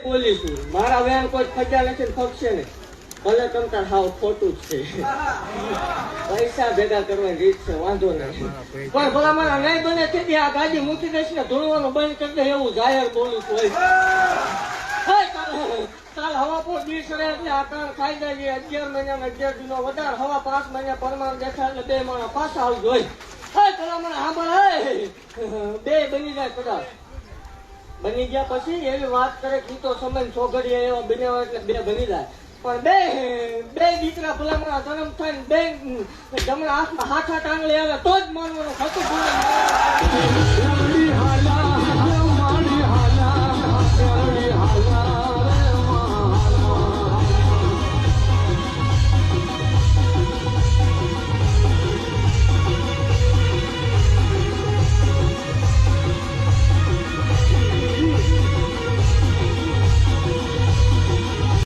બોલી છું, મારા વેણ કોઈ ખજા નથી ને ફગશે ને, ભલે તમ તાર હાવ ખોટું જ છે. પૈસા ભેગા કરવાની રીત છે, વાંધો નહીં. પણ ભલા મારા નહીં બને તેથી આ ગાડી મૂકી દઈશ ને ધૂળવાનું બંધ કરી દે એવું જાહેર બોલું છું. કાલ હવા પર 20 રહે એટલે આ કાન ખાઈ જાય. 11 મહિનામાં 11 દિનો વધારે, હવા 5 મહિના પરમાણ દેખાય એટલે 2 માણા પાછા આવજો. ભલા મને સાંભળ, 2 બની જાય કદાચ. બની ગયા પછી એવી વાત કરે કે તો સમય છોકરી એવા બન્યા એટલે 2 બની જાય. પણ બે દીકરા ભલામણા જન્મ થાય ને બે જમણા હાથમાં હાથા ટાંગલી આવે તો જ માનવાનું હતું.